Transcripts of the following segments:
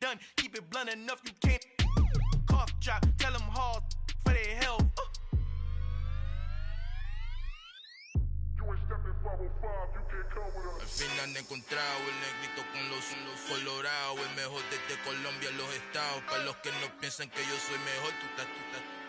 done. Keep it blunt enough, you can't cough drop. Tell them hard for their health. Al final he encontrado el negrito con los colorados, el mejor desde Colombia a los estados. Para los que no piensan que yo soy mejor,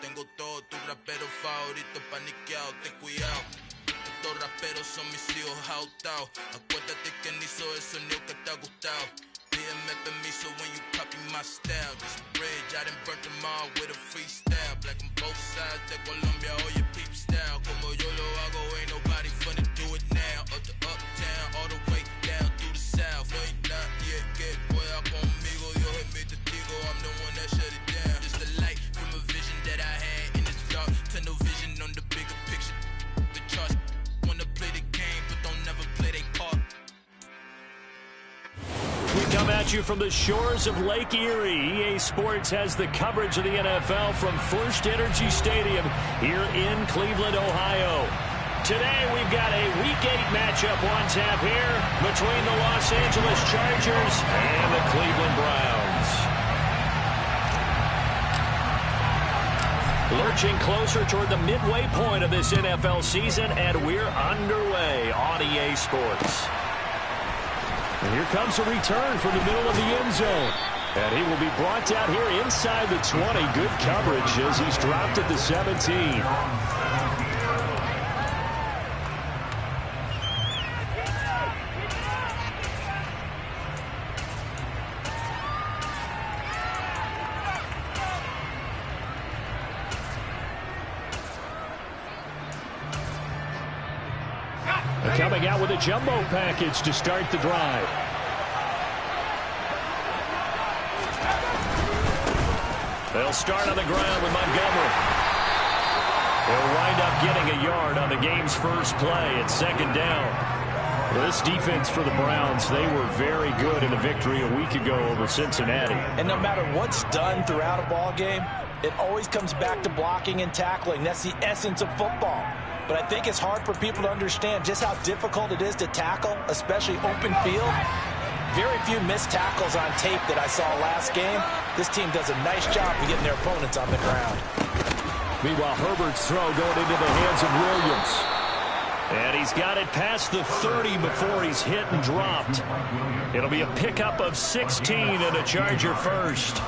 tengo todo, tus raperos favoritos paniqueados, ten cuidado. Estos raperos son mis hijos jautados. Acuérdate que ni hizo el sonido que te ha gustado. Pídeme permiso when you copy my style. This bridge, I done burnt them all with a freestyle. Black on both sides de Colombia, oye peep style. Como yo lo hago, ain't nobody finna do it now. Up to uptown, all the way down through the south. No hay nadie que pueda conmigo, Dios es mi testigo. I'm the one that shut it down. Just a light from a vision that I had in this dark. Tunnel vision on the bigger picture. The charts wanna play the game, but don't never play their part. We come at you from the shores of Lake Erie. EA Sports has the coverage of the NFL from First Energy Stadium here in Cleveland, Ohio. Today we've got a Week 8 matchup on tap here between the Los Angeles Chargers and the Cleveland Browns. Lurching closer toward the midway point of this NFL season, and we're underway on EA Sports. And here comes a return from the middle of the end zone. And he will be brought down here inside the 20. Good coverage as he's dropped at the 17. Coming out with a jumbo package to start the drive. They'll start on the ground with Montgomery. They'll wind up getting a yard on the game's first play at second down. This defense for the Browns, they were very good in a victory a week ago over Cincinnati. And no matter what's done throughout a ball game, it always comes back to blocking and tackling. That's the essence of football. But I think it's hard for people to understand just how difficult it is to tackle, especially open field. Very few missed tackles on tape that I saw last game. This team does a nice job of getting their opponents on the ground. Meanwhile, Herbert's throw going into the hands of Williams. And he's got it past the 30 before he's hit and dropped. It'll be a pickup of 16 and a Charger first.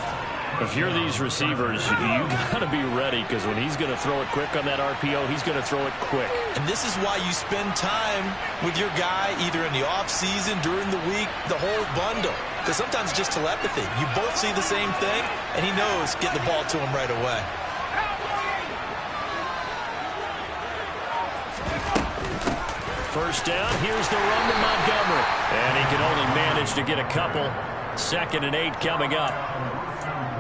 If you're these receivers, you got to be ready, because when he's going to throw it quick on that RPO, he's going to throw it quick. And this is why you spend time with your guy either in the offseason, during the week, the whole bundle. Because sometimes it's just telepathy. You both see the same thing, and he knows get the ball to him right away. First down, here's the run to Montgomery. And he can only manage to get a couple. 2nd and 8 coming up.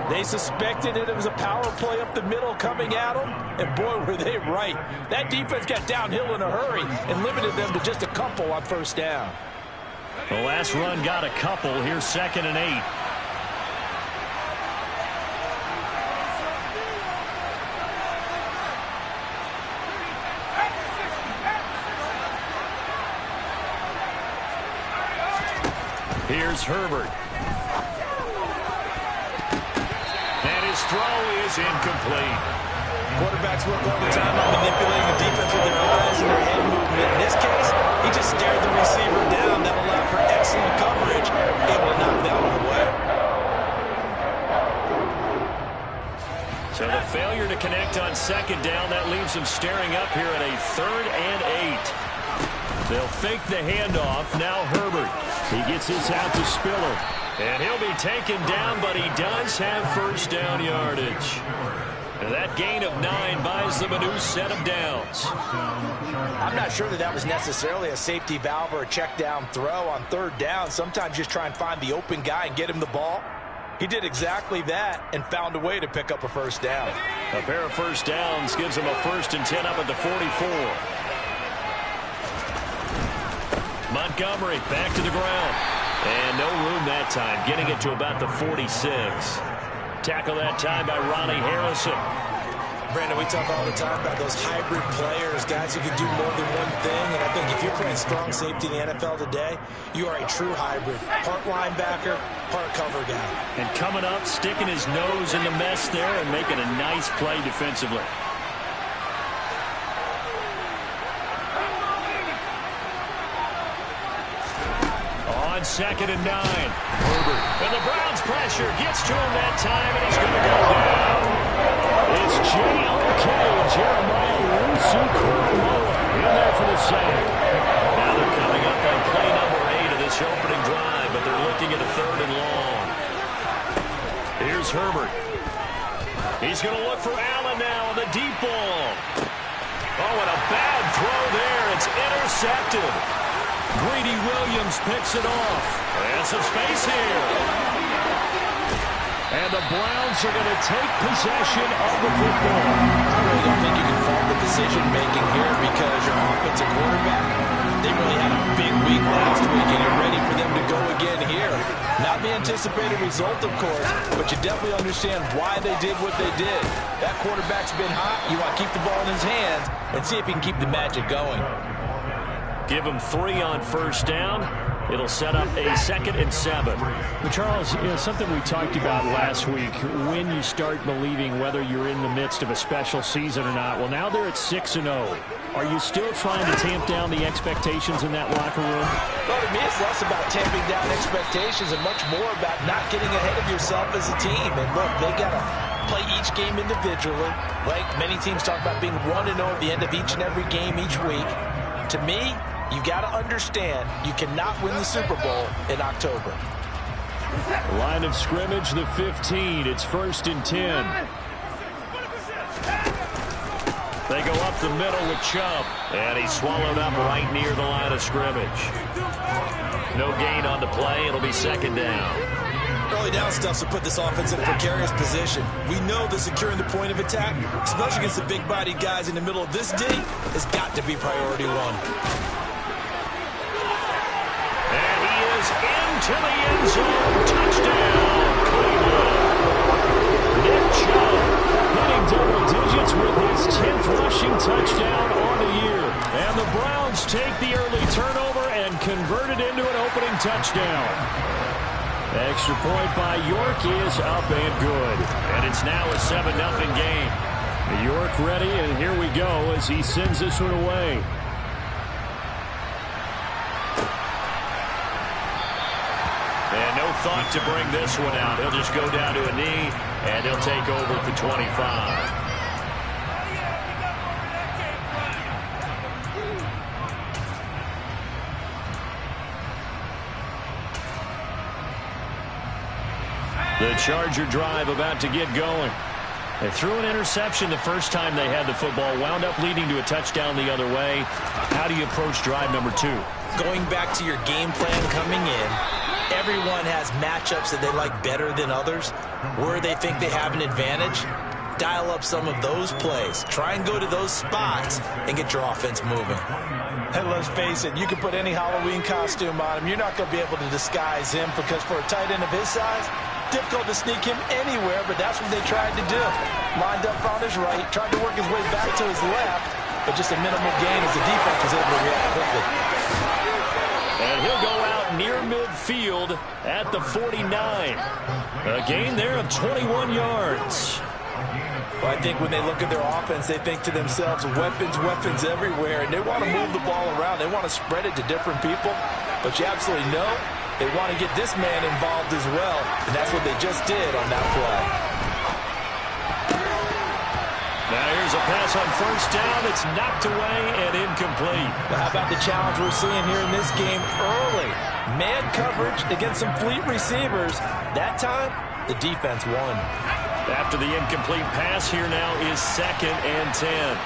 They suspected it was a power play up the middle coming at them, and boy, were they right. That defense got downhill in a hurry and limited them to just a couple on first down. The last run got a couple. Here's 2nd and 8. Here's Herbert. Throw is incomplete. Quarterbacks work all the time on manipulating the defense with their eyes and their head movement. In this case, he just stared the receiver down. That allowed for excellent coverage, able to knock that one away. So the failure to connect on 2nd down, that leaves him staring up here at a 3rd and 8. They'll fake the handoff. Now Herbert. He gets this out to Spiller. And he'll be taken down, but he does have first down yardage. And that gain of 9 buys them a new set of downs. I'm not sure that was necessarily a safety valve or a check down throw on 3rd down. Sometimes just try and find the open guy and get him the ball. He did exactly that and found a way to pick up a first down. A pair of first downs gives him a 1st and 10 up at the 44. Montgomery back to the ground. And no room that time, getting it to about the 46. Tackle that time by Ronnie Harrison. Brandon, we talk all the time about those hybrid players, guys who can do more than one thing. And I think if you're playing strong safety in the NFL today, you are a true hybrid. Part linebacker, part cover guy. And coming up, sticking his nose in the mess there and making a nice play defensively. On 2nd and 9. Herbert. And the Browns pressure gets to him that time, and he's going to go down. It's J.O.K. Jeremiah Owusu-Koramoah in there for the sack. Now they're coming up on play number 8 of this opening drive, but they're looking at a 3rd and long. Here's Herbert. He's going to look for Allen now on the deep ball. Oh, and a bad throw there. It's intercepted. Greedy Williams picks it off. And some space here. And the Browns are going to take possession of the football. I really don't think you can fault the decision-making here because your offensive quarterback, they really had a big week last week, and you're ready for them to go again here. Not the anticipated result, of course, but you definitely understand why they did what they did. That quarterback's been hot. You want to keep the ball in his hands and see if he can keep the magic going. Give him 3 on 1st down. It'll set up a 2nd and 7. But Charles, something we talked about last week, when you start believing whether you're in the midst of a special season or not. Well, now they're at 6-0. Are you still trying to tamp down the expectations in that locker room? Well, to me, it's less about tamping down expectations and much more about not getting ahead of yourself as a team. And look, they got to play each game individually. Like many teams talk about being 1-0 at the end of each and every game each week. To me, you got to understand you cannot win the Super Bowl in October. Line of scrimmage, the 15. It's 1st and 10. They go up the middle with Chubb. And he's swallowed up right near the line of scrimmage. No gain on the play. It'll be 2nd down. Early down stuff will put this offense in a precarious position. We know that securing the point of attack, especially against the big-bodied guys in the middle of this D, has got to be priority 1. Into the end zone. Touchdown, Cleveland. Nick Chubb hitting double digits with his 10th rushing touchdown on the year. And the Browns take the early turnover and convert it into an opening touchdown. Extra point by York is up and good. And it's now a 7-0 game. York ready, and here we go as he sends this one away. And no thought to bring this one out. He'll just go down to a knee, and he'll take over at the 25. The Charger drive about to get going. They threw an interception the first time they had the football, wound up leading to a touchdown the other way. How do you approach drive number 2? Going back to your game plan coming in, everyone has matchups that they like better than others. Where they think they have an advantage, dial up some of those plays. Try and go to those spots and get your offense moving. And let's face it, you can put any Halloween costume on him. You're not going to be able to disguise him because for a tight end of his size, difficult to sneak him anywhere, but that's what they tried to do. Lined up on his right, tried to work his way back to his left, but just a minimal gain as the defense was able to react quickly. And he'll go out near midfield at the 49. A gain there of 21 yards. Well, I think when they look at their offense, they think to themselves, weapons, weapons everywhere, and they want to move the ball around. They want to spread it to different people, but you absolutely know they want to get this man involved as well, and that's what they just did on that play. Now here's a pass on first down. It's knocked away and incomplete. Well, how about the challenge we're seeing here in this game early? Man coverage against some fleet receivers. That time, the defense won. After the incomplete pass, here now is 2nd and 10.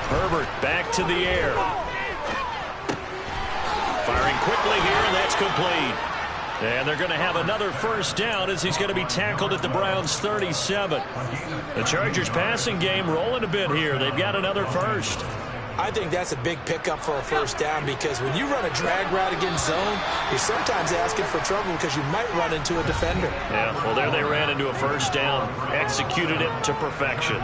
Herbert back to the air. Firing quickly here, and that's complete. And they're going to have another first down as he's going to be tackled at the Browns' 37. The Chargers passing game rolling a bit here. They've got another first. I think that's a big pickup for a first down because when you run a drag route against zone, you're sometimes asking for trouble because you might run into a defender. Yeah, well, there they ran into a first down, executed it to perfection.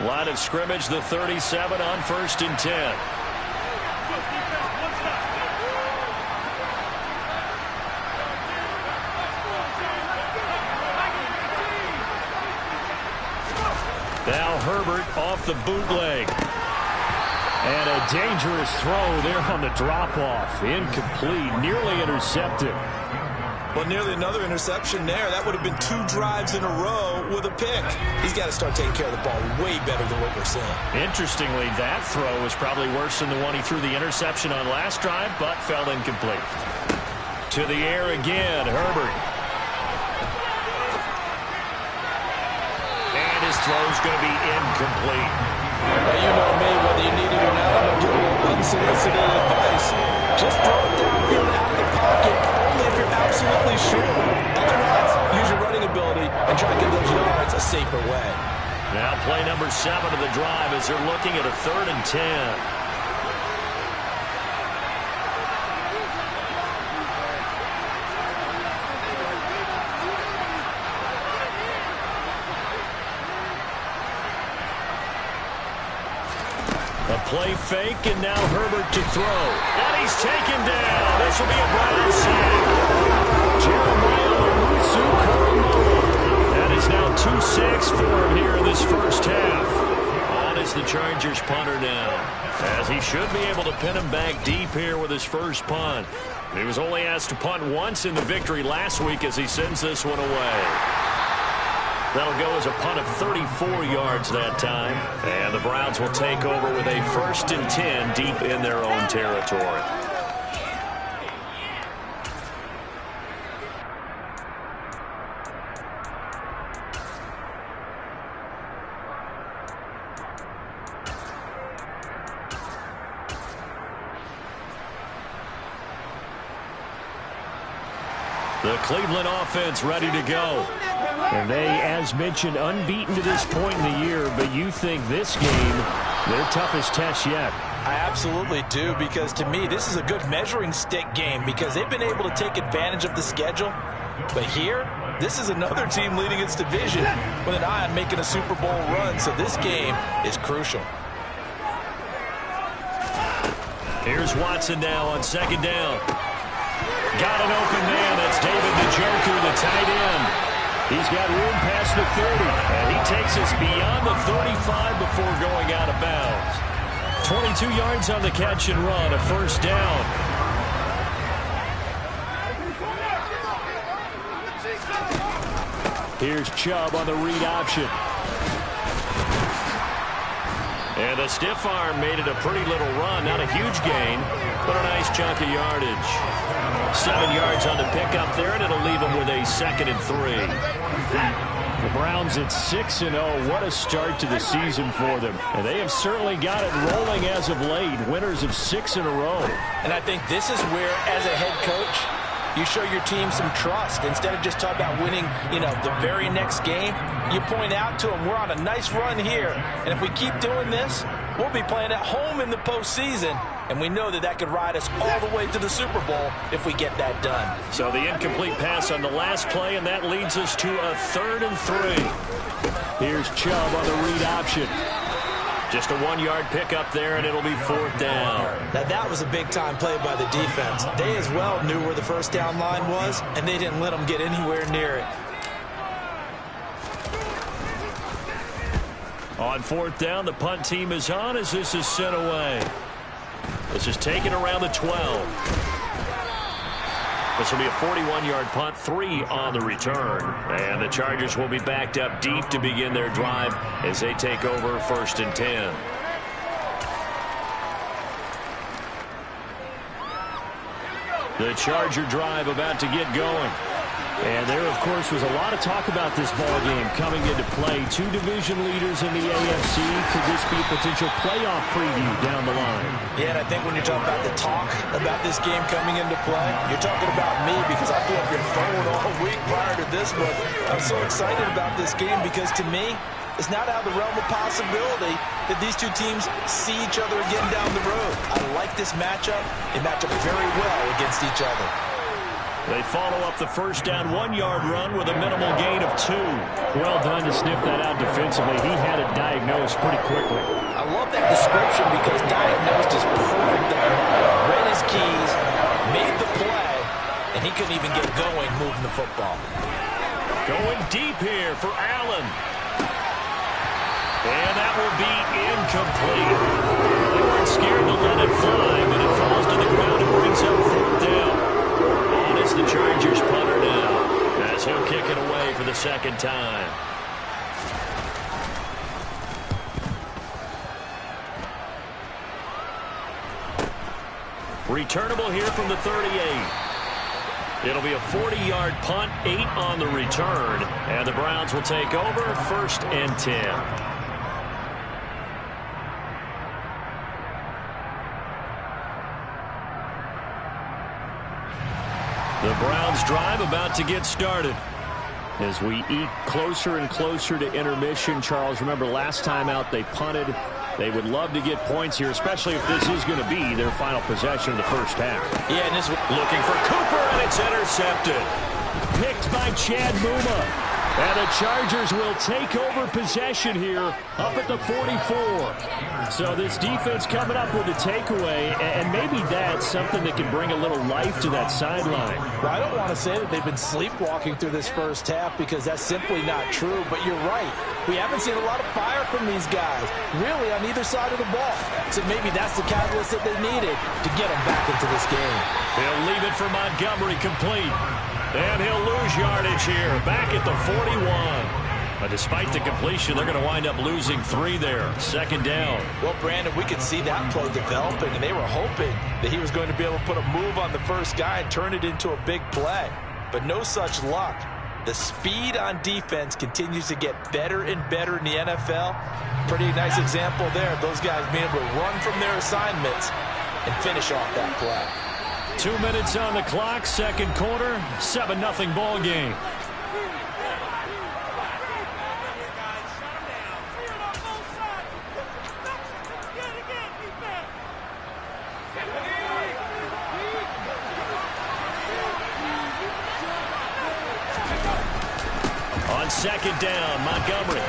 Line of scrimmage, the 37 on 1st and 10. Now Herbert off the bootleg. And a dangerous throw there on the drop-off. Incomplete, nearly intercepted. Well, nearly another interception there. That would have been 2 drives in a row with a pick. He's got to start taking care of the ball way better than what we're seeing. Interestingly, that throw was probably worse than the one he threw the interception on last drive, but fell incomplete. To the air again, Herbert. And his throw's going to be incomplete. Now, you know me, whether you need it or not, I'm going to give a little unsolicited advice. Just throw it downfield out of the pocket, only if you're absolutely sure. Otherwise, use your running ability and try to get those yards a safer way. Now play number 7 of the drive as they're looking at a 3rd and 10. Play fake, and now Herbert to throw. And he's taken down. This will be a Brown sack. Jeremiah Owusu-Koramoah. That is now 2 sacks for him here in this first half. On is the Chargers punter now, as he should be able to pin him back deep here with his first punt. He was only asked to punt once in the victory last week as he sends this one away. That'll go as a punt of 34 yards that time. And the Browns will take over with a 1st and 10 deep in their own territory. The Cleveland offense ready to go. And they, as mentioned, unbeaten to this point in the year, but you think this game, their toughest test yet. I absolutely do, because to me, this is a good measuring stick game because they've been able to take advantage of the schedule. But here, this is another team leading its division with an eye on making a Super Bowl run, so this game is crucial. Here's Watson now on 2nd down. Got an open man. That's David Njoku, the tight end. He's got room past the 30, and he takes us beyond the 35 before going out of bounds. 22 yards on the catch and run, a 1st down. Here's Chubb on the read option. And a stiff arm made it a pretty little run. Not a huge gain, but a nice chunk of yardage. 7 yards on the pickup there, and it'll leave them with a 2nd and 3. The Browns at 6-0. What a start to the season for them. And they have certainly got it rolling as of late. Winners of 6 in a row. And I think this is where, as a head coach, you show your team some trust. Instead of just talking about winning, the very next game, you point out to them, we're on a nice run here. And if we keep doing this, we'll be playing at home in the postseason. And we know that that could ride us all the way to the Super Bowl if we get that done. So the incomplete pass on the last play, and that leads us to a 3rd and 3. Here's Chubb on the read option. Just a 1-yard pickup there, and it'll be 4th down. Now that was a big-time play by the defense. They as well knew where the first down line was, and they didn't let them get anywhere near it. On 4th down, the punt team is on as this is sent away. This is taken around the 12. This will be a 41-yard punt, 3 on the return. And the Chargers will be backed up deep to begin their drive as they take over 1st and 10. The Charger drive about to get going. And there, of course, was a lot of talk about this ball game coming into play. Two division leaders in the AFC. Could this be a potential playoff preview down the line? Yeah, and I think when you're talking about the talk about this game coming into play, you're talking about me because I've been up your phone all week prior to this one. I'm so excited about this game because to me, it's not out of the realm of possibility that these two teams see each other again down the road. I like this matchup. They match up very well against each other. They follow up the first down 1-yard run with a minimal gain of 2. Well done to sniff that out defensively. He had it diagnosed pretty quickly. I love that description because diagnosed is perfect on that. Read his keys, made the play, and he couldn't even get going moving the football. Going deep here for Allen. And that will be incomplete. They weren't scared to let it fly, but it falls to the ground and brings up 4th down. It's the Chargers punter now, as he'll kick it away for the second time. Returnable here from the 38. It'll be a 40-yard punt, 8 on the return, and the Browns will take over 1st and 10. The Browns drive about to get started. As we eke closer and closer to intermission, Charles, remember last time out they punted. They would love to get points here, especially if this is going to be their final possession of the first half. Yeah, and this looking for Cooper, and it's intercepted. Picked by Chad Muma. And the Chargers will take over possession here up at the 44. So this defense coming up with a takeaway, and maybe that's something that can bring a little life to that sideline. Well, I don't want to say that they've been sleepwalking through this first half because that's simply not true, but you're right. We haven't seen a lot of fire from these guys, really, on either side of the ball. So maybe that's the catalyst that they needed to get them back into this game. He'll leave it for Montgomery complete. And he'll lose yardage here, back at the 41. But despite the completion, they're going to wind up losing 3 there. 2nd down. Well, Brandon, we could see that play developing, and they were hoping that he was going to be able to put a move on the first guy and turn it into a big play. But no such luck. The speed on defense continues to get better and better in the NFL. Pretty nice example there of those guys being able to run from their assignments and finish off that play. 2 minutes on the clock, 2nd quarter, 7-0 ball game. On 2nd down, Montgomery.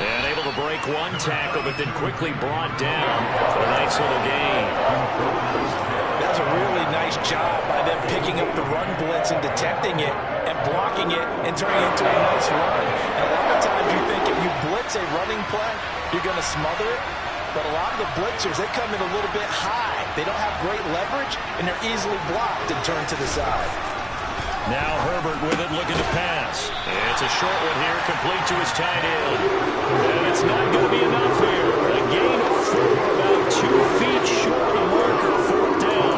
And able to break one tackle, but then quickly brought down for a nice little gain. That's a really nice job by them picking up the run blitz and detecting it and blocking it and turning it into a nice run. And a lot of times you think if you blitz a running play, you're going to smother it. But a lot of the blitzers, they come in a little bit high. They don't have great leverage, and they're easily blocked and turned to the side. Now Herbert with it, looking to pass. It's a short one here, complete to his tight end. And it's not going to be enough here. A gain of 4, about 2 feet short of the marker, 4th down.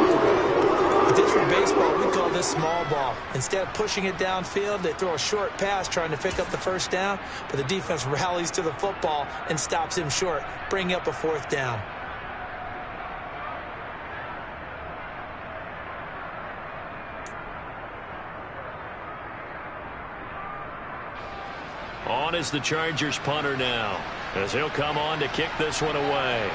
If this were baseball, we call this small ball. Instead of pushing it downfield, they throw a short pass trying to pick up the first down, but the defense rallies to the football and stops him short, bringing up a 4th down. On is the Chargers punter now, as he'll come on to kick this one away.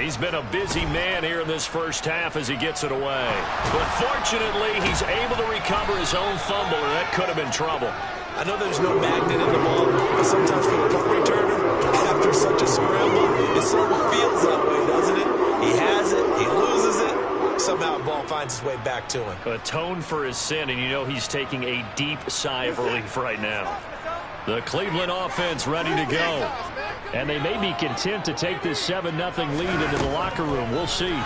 He's been a busy man here in this first half as he gets it away. But fortunately, he's able to recover his own fumble, and that could have been trouble. I know there's no magnet in the ball, but sometimes for the punt returner, after such a scramble, it sort of feels that way, doesn't it? He has it, he loses it, somehow the ball finds its way back to him. Atone for his sin, and you know he's taking a deep sigh of relief right now. The Cleveland offense ready to go. And they may be content to take this 7-0 lead into the locker room. We'll see.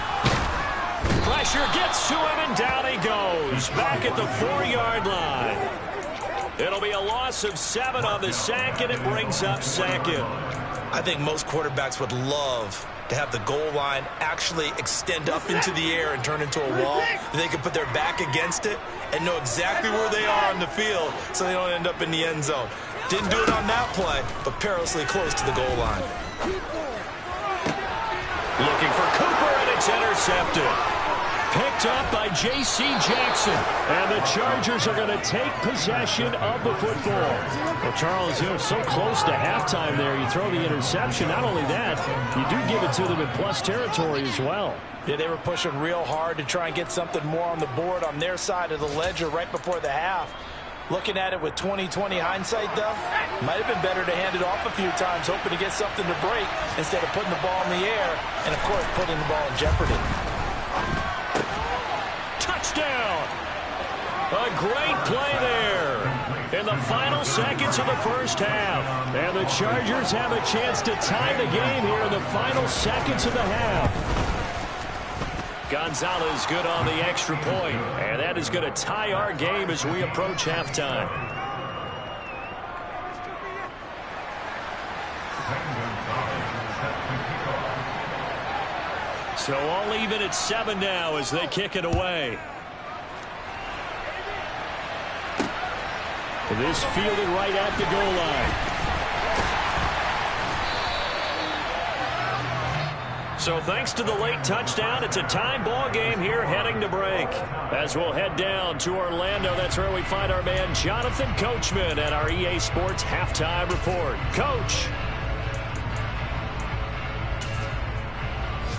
Pressure gets to him, and down he goes. Back at the 4-yard line. It'll be a loss of 7 on the sack, and it brings up 2nd. I think most quarterbacks would love to have the goal line actually extend up into the air and turn into a wall. They can put their back against it and know exactly where they are on the field so they don't end up in the end zone. Didn't do it on that play, but perilously close to the goal line. Looking for Cooper, and it's intercepted. Picked up by J.C. Jackson. And the Chargers are going to take possession of the football. Well, Charles, so close to halftime there. You throw the interception. Not only that, you do give it to them in plus territory as well. Yeah, they were pushing real hard to try and get something more on the board on their side of the ledger right before the half. Looking at it with 20/20 hindsight, though, might have been better to hand it off a few times, hoping to get something to break instead of putting the ball in the air and, of course, putting the ball in jeopardy. Touchdown! A great play there in the final seconds of the first half. And the Chargers have a chance to tie the game here in the final seconds of the half. Gonzalez good on the extra point, and that is going to tie our game as we approach halftime. So all even at 7 now as they kick it away. This fielded right at the goal line. So thanks to the late touchdown, it's a tie ball game here heading to break. As we'll head down to Orlando, that's where we find our man Jonathan Coachman at our EA Sports Halftime Report. Coach.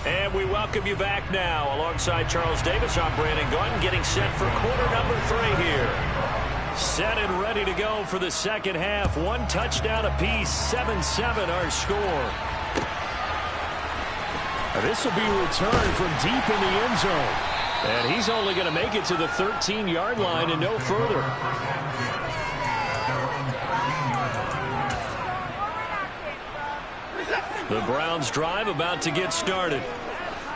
And we welcome you back now. Alongside Charles Davis, I'm Brandon Gunn, getting set for quarter number 3 here. Set and ready to go for the second half. 1 touchdown apiece, 7-7 our score. This will be returned from deep in the end zone. And he's only going to make it to the 13-yard line and no further. The Browns drive about to get started.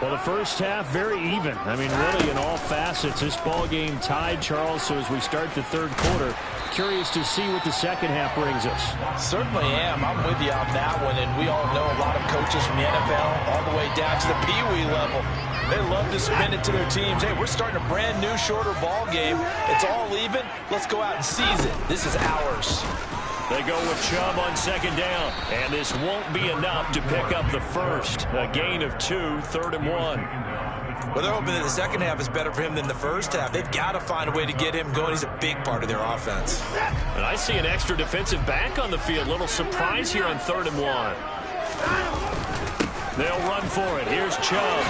Well, the first half, very even. I mean, really in all facets, this ball game tied, Charles. So as we start the third quarter, curious to see what the second half brings us. Certainly am. I'm with you on that one. And we all know a lot of coaches from the NFL all the way down to the Pee-wee level. They love to spin it to their teams. Hey, we're starting a brand new, shorter ball game. It's all even. Let's go out and seize it. This is ours. They go with Chubb on second down. And this won't be enough to pick up the first. A gain of 2, 3rd and 1. Well, they're hoping that the second half is better for him than the first half. They've got to find a way to get him going. He's a big part of their offense. And I see an extra defensive back on the field. Little surprise here on 3rd and 1. They'll run for it. Here's Chubb.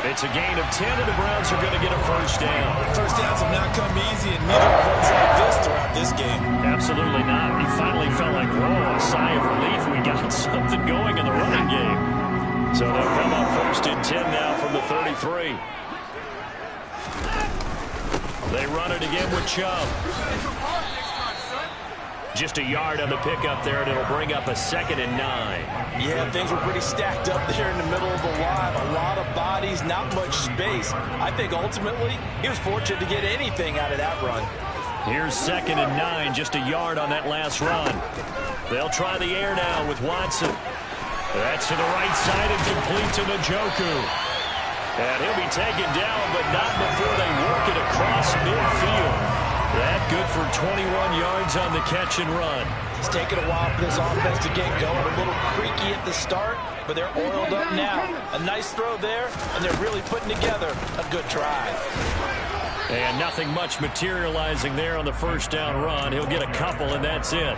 It's a gain of 10, and the Browns are going to get a first down. First downs have not come easy, and neither have runs like this throughout this game. Absolutely not. He finally felt like, whoa, a sigh of relief. We got something going in the running game. So they'll come up 1st and 10 now from the 33. They run it again with Chubb. Just a yard on the pickup there, and it'll bring up a 2nd and 9. Yeah, things were pretty stacked up there in the middle of the line. A lot of bodies, not much space. I think ultimately he was fortunate to get anything out of that run. Here's 2nd and 9, just a yard on that last run. They'll try the air now with Watson. That's to the right side and complete to Njoku. And he'll be taken down, but not before they work it across midfield. That good for 21 yards on the catch and run. It's taken a while for this offense to get going. A little creaky at the start, but they're oiled up now. A nice throw there, and they're really putting together a good drive. And nothing much materializing there on the first down run. He'll get a couple, and that's it.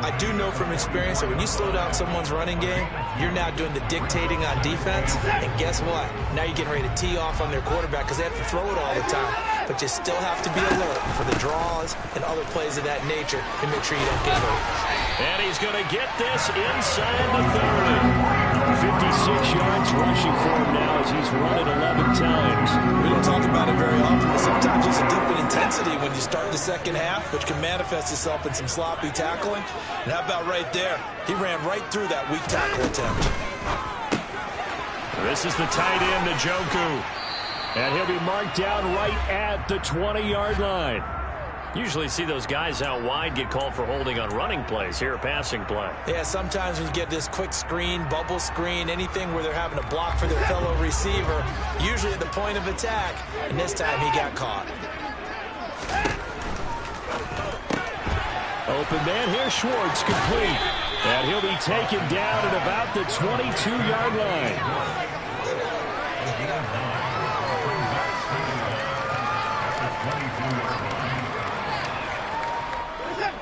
I do know from experience that when you slow down someone's running game, you're now doing the dictating on defense. And guess what? Now you're getting ready to tee off on their quarterback because they have to throw it all the time. But you still have to be alert for the draws and other plays of that nature to make sure you don't get hurt. And he's going to get this inside the 30. 56 yards rushing for him now as he's run it 11 times. We don't talk about it very often, but sometimes there's a dip in intensity when you start the second half, which can manifest itself in some sloppy tackling. And how about right there? He ran right through that weak tackle attempt. This is the tight end, Njoku. And he'll be marked down right at the 20-yard line. Usually see those guys out wide get called for holding on running plays. Here, a passing play. Yeah, sometimes when you get this quick screen, bubble screen, anything where they're having to block for their fellow receiver, usually at the point of attack, and this time he got caught. Open man here, Schwartz, complete. And he'll be taken down at about the 22-yard line.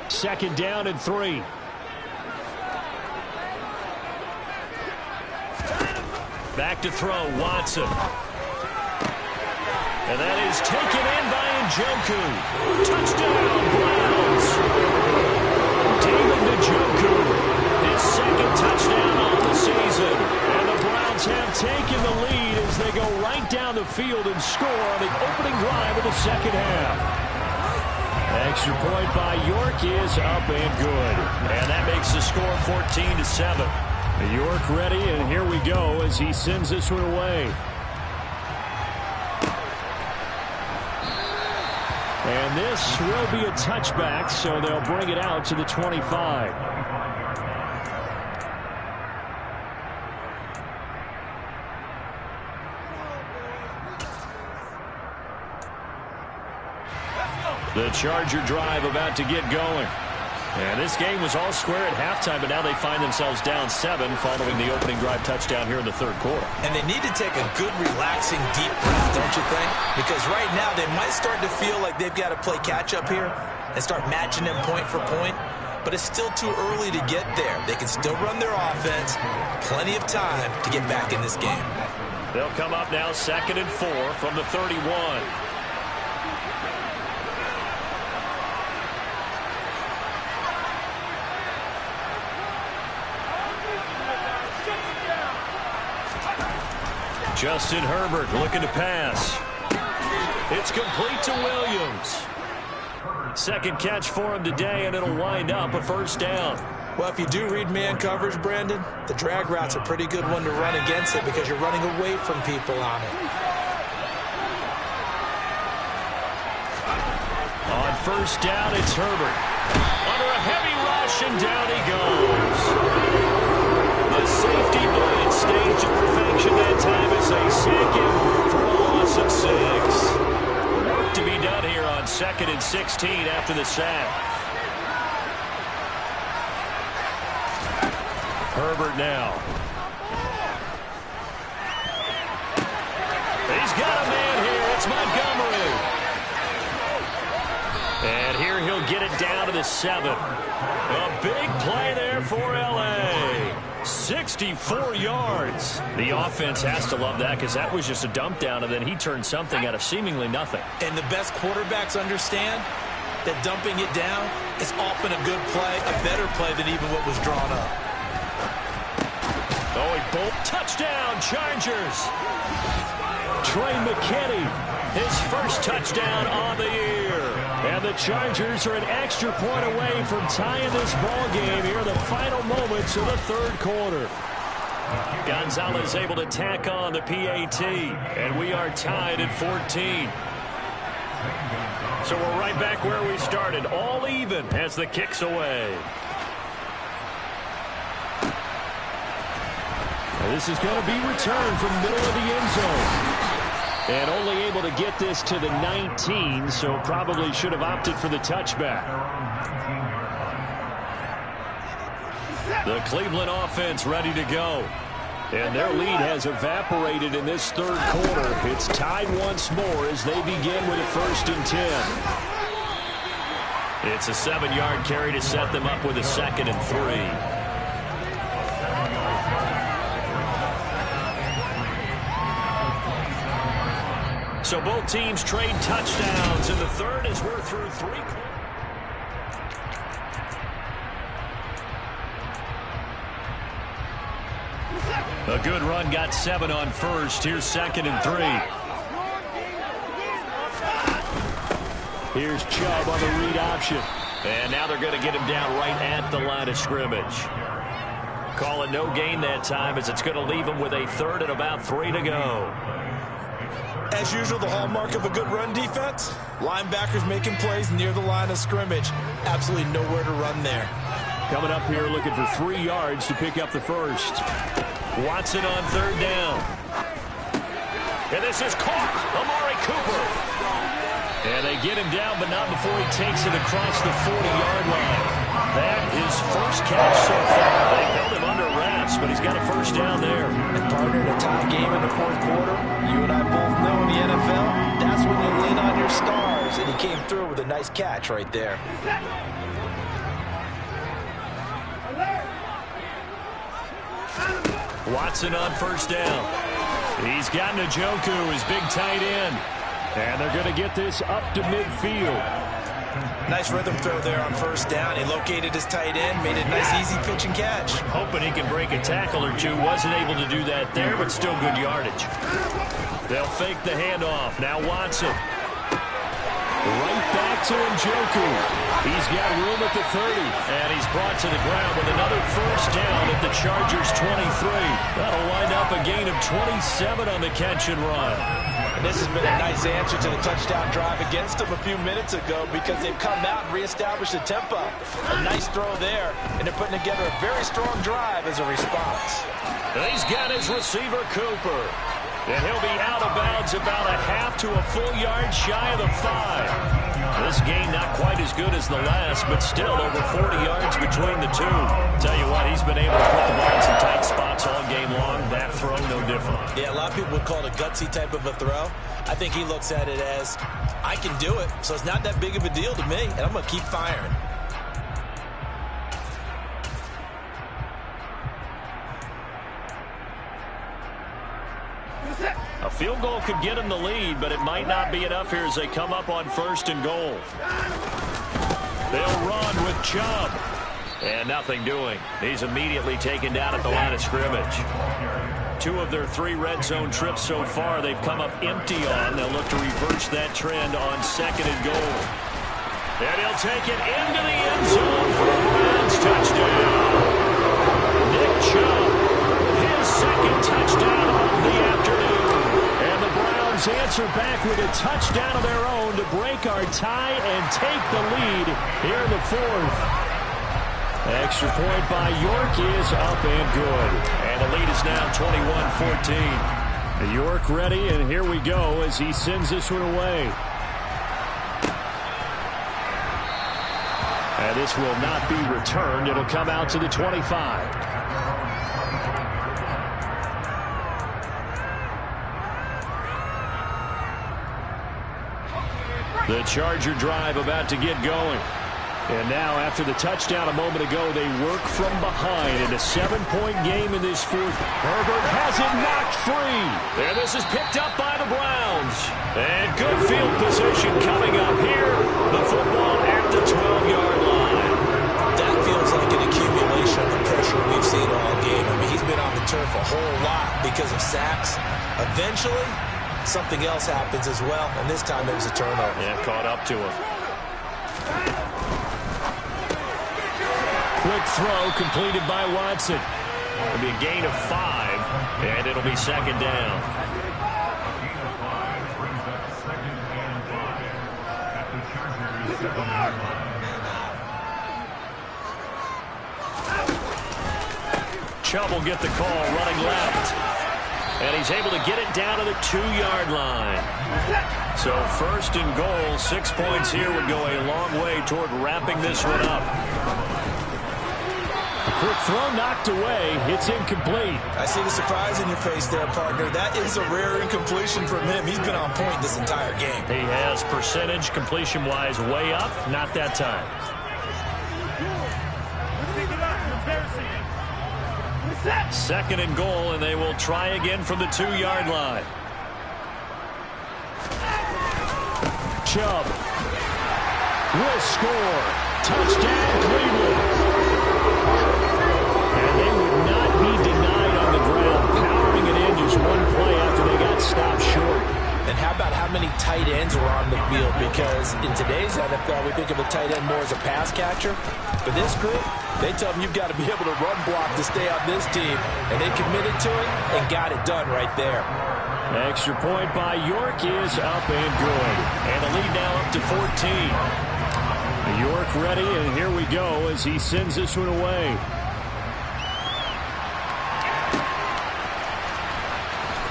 Second down and 3. Back to throw, Watson. And that is taken in by Njoku. Touchdown, Browns. David Njoku, his second touchdown on the season. And the Browns have taken the lead as they go right down the field and score on the opening drive of the second half. Extra point by York is up and good. And that makes the score 14-7. York ready, and here we go as he sends this one away. And this will be a touchback, so they'll bring it out to the 25. The Charger drive about to get going. And this game was all square at halftime, but now they find themselves down 7 following the opening drive touchdown here in the third quarter. And they need to take a good, relaxing, deep breath, don't you think? Because right now they might start to feel like they've got to play catch-up here and start matching them point for point. But it's still too early to get there. They can still run their offense. Plenty of time to get back in this game. They'll come up now 2nd and 4 from the 31. Justin Herbert looking to pass. It's complete to Williams. Second catch for him today, and it'll wind up a first down. Well, if you do read man coverage, Brandon, the drag route's a pretty good one to run against it because you're running away from people on it. On first down, it's Herbert. Under a heavy rush, and down he goes. The safety blitz staged to perfection that time as they sack him for a loss of 6. Work to be done here on 2nd and 16 after the sack. Herbert now. He's got a man here. It's Montgomery. And here he'll get it down to the 7. A big play there for L.A. 64 yards. The offense has to love that because that was just a dump down, and then he turned something out of seemingly nothing. And the best quarterbacks understand that dumping it down is often a good play, a better play than even what was drawn up. Oh, he bolt. Touchdown, Chargers. Trey McKinney, his first touchdown on the year. And the Chargers are an extra point away from tying this ball game here in the final moments of the third quarter. Gonzalez able to tack on the PAT, and we are tied at 14. So we're right back where we started, all even as the kick's away. Now this is going to be returned from the middle of the end zone. And only able to get this to the 19, so probably should have opted for the touchback. The Cleveland offense ready to go. And their lead has evaporated in this third quarter. It's tied once more as they begin with a 1st and 10. It's a 7-yard carry to set them up with a 2nd and 3. So both teams trade touchdowns in the third as we're through 3 quarters. A good run got 7 on first. Here's 2nd and 3. Here's Chubb on the read option. And now they're going to get him down right at the line of scrimmage. Call it no gain that time as it's going to leave him with a 3rd and about 3 to go. As usual, the hallmark of a good run defense, linebackers making plays near the line of scrimmage. Absolutely nowhere to run there. Coming up here looking for 3 yards to pick up the first. Watson on third down. And this is caught. Amari Cooper. And they get him down, but not before he takes it across the 40-yard line. That is first catch so far. They held him under wraps, but he's got a first down there. And partner, in a tie game in the fourth quarter, you and I both know in the NFL, that's when you lean on your stars. And he came through with a nice catch right there. Watson on first down. He's got Njoku, his big tight end. And they're going to get this up to midfield. Nice rhythm throw there on first down. He located his tight end, made a nice easy pitch and catch. Hoping he can break a tackle or two. Wasn't able to do that there, but still good yardage. They'll fake the handoff. Now Watson. Right back to Njoku. He's got room at the 30. And he's brought to the ground with another first down at the Chargers' 23. That'll wind up a gain of 27 on the catch and run. And this has been a nice answer to the touchdown drive against them a few minutes ago because they've come out and reestablished the tempo. A nice throw there, and they're putting together a very strong drive as a response. And he's got his receiver, Cooper. And he'll be out of bounds about a half to a full yard shy of the 5. This gain not quite as good as the last, but still over 40 yards between the two. Tell you what, he's been able to put the ball in some tight spots all game long. That throw, no different. Yeah, a lot of people would call it a gutsy type of a throw. I think he looks at it as, I can do it, so it's not that big of a deal to me, and I'm going to keep firing. A field goal could get him the lead, but it might not be enough here as they come up on first and goal. They'll run with Chubb. And nothing doing. He's immediately taken down at the line of scrimmage. 2 of their 3 red zone trips so far they've come up empty on. They'll look to reverse that trend on second and goal. And he'll take it into the end zone for a Browns touchdown. Nick Chubb, his second touchdown of the afternoon. And the Browns answer back with a touchdown of their own to break our tie and take the lead here in the 4th. Extra point by York is up and good. And the lead is now 21-14. York ready, and here we go as he sends this one away. And this will not be returned. It'll come out to the 25. The Charger drive about to get going. And now, after the touchdown a moment ago, they work from behind in a 7-point game in this 4th. Herbert has it knocked free. And this is picked up by the Browns. And good field position coming up here. The football at the 12-yard line. That feels like an accumulation of the pressure we've seen all game. I mean, he's been on the turf a whole lot because of sacks. Eventually, something else happens as well. And this time it was a turnover. Yeah, caught up to him. Quick throw completed by Watson. It'll be a gain of 5, and it'll be second down. Chubb will get the call running left. And he's able to get it down to the 2-yard line. So first and goal, 6 points here would go a long way toward wrapping this one up. Quick throw knocked away. It's incomplete. I see the surprise in your face there, partner. That is a rare incompletion from him. He's been on point this entire game. He has percentage completion-wise way up. Not that time. Second and goal, and they will try again from the 2-yard line. Chubb will score. Touchdown, Cleveland. And they would not be denied on the ground, powering it in just one play after they got stopped short. And how about how many tight ends were on the field? Because in today's NFL, we think of a tight end more as a pass catcher. For this group, they tell them you've got to be able to run block to stay on this team. And they committed to it and got it done right there. Extra point by York is up and good. And the lead now up to 14. York ready, and here we go as he sends this one away.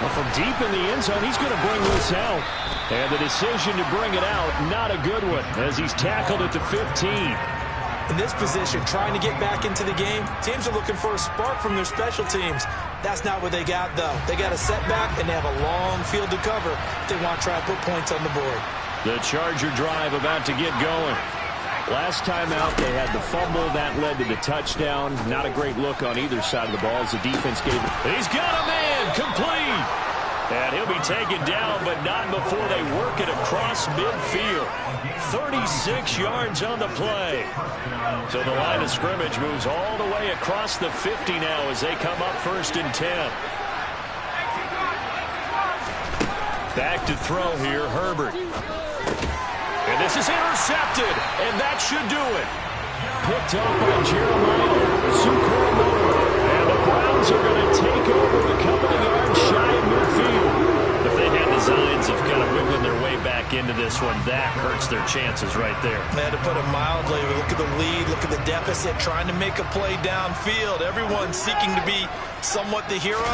Well, from deep in the end zone, he's going to bring this out. And the decision to bring it out, not a good one, as he's tackled at the 15. In this position, trying to get back into the game, teams are looking for a spark from their special teams. That's not what they got, though. They got a setback, and they have a long field to cover if they want to try and put points on the board. The Charger drive about to get going. Last time out, they had the fumble. That led to the touchdown. Not a great look on either side of the ball as the defense gave it. He's got a man, complete. And he'll be taken down, but not before they work it across midfield. 36 yards on the play. So the line of scrimmage moves all the way across the 50 now as they come up 1st and 10. Back to throw here, Herbert. And this is intercepted, and that should do it. Picked up by Jeremiah Owusu-Koramoah. And the Browns are going to take over a couple of yards shy of midfield. If they had designs of kind of wiggling their way back into this one, that hurts their chances right there. They had to put it mildly. Look at the lead, look at the deficit, trying to make a play downfield. Everyone seeking to be somewhat the hero.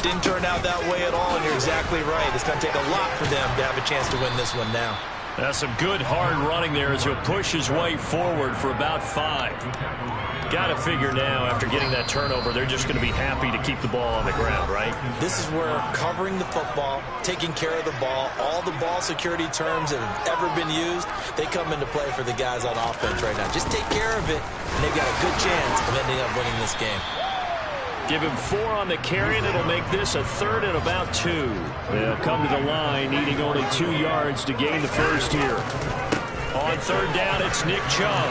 Didn't turn out that way at all, and you're exactly right. It's going to take a lot for them to have a chance to win this one now. That's some good hard running there as he'll push his way forward for about 5. Got to figure now, after getting that turnover, they're just going to be happy to keep the ball on the ground, right? This is where covering the football, taking care of the ball, all the ball security terms that have ever been used, they come into play for the guys on offense right now. Just take care of it, and they've got a good chance of ending up winning this game. Give him 4 on the carry, and it'll make this a 3rd and about 2. They'll come to the line, needing only 2 yards to gain the first here. On 3rd down, it's Nick Chubb.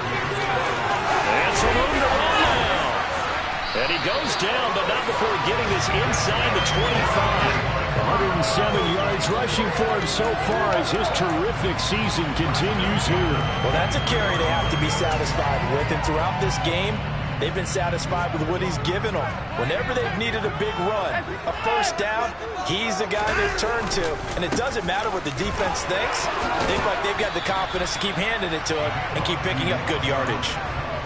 And some room to run now. And he goes down, but not before getting this inside the 25. 107 yards rushing for him so far as his terrific season continues here. Well, that's a carry they have to be satisfied with, and throughout this game, they've been satisfied with what he's given them. Whenever they've needed a big run, a first down, he's the guy they've turned to. And it doesn't matter what the defense thinks. They think like they've got the confidence to keep handing it to him and keep picking up good yardage.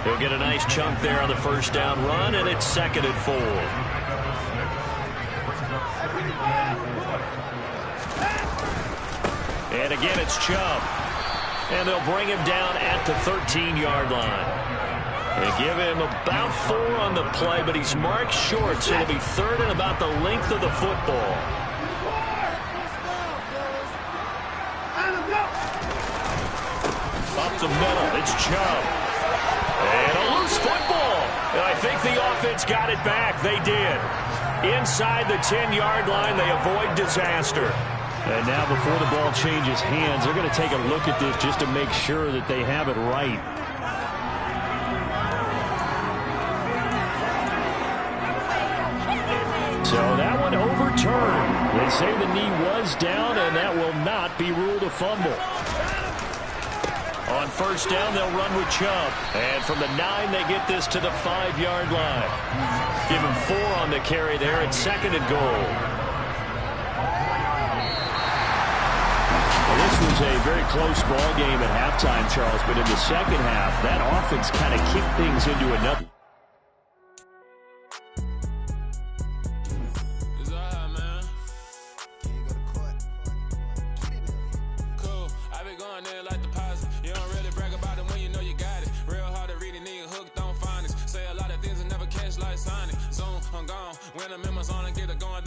He'll get a nice chunk there on the first down run, and it's 2nd and 4. And again, it's Chubb. And they'll bring him down at the 13-yard line. They give him about 4 on the play, but he's marked short, so it'll be 3rd and about the length of the football. Up the middle, it's Chubb. And a loose football. And I think the offense got it back. They did. Inside the 10-yard line, they avoid disaster. And now before the ball changes hands, they're going to take a look at this just to make sure that they have it right. So that one overturned. They say the knee was down, and that will not be ruled a fumble. On first down, they'll run with Chubb. And from the 9, they get this to the 5-yard line. Give him 4 on the carry there at 2nd and goal. Well, this was a very close ball game at halftime, Charles, but in the second half, that offense kind of kicked things into another. When the members on and get it going.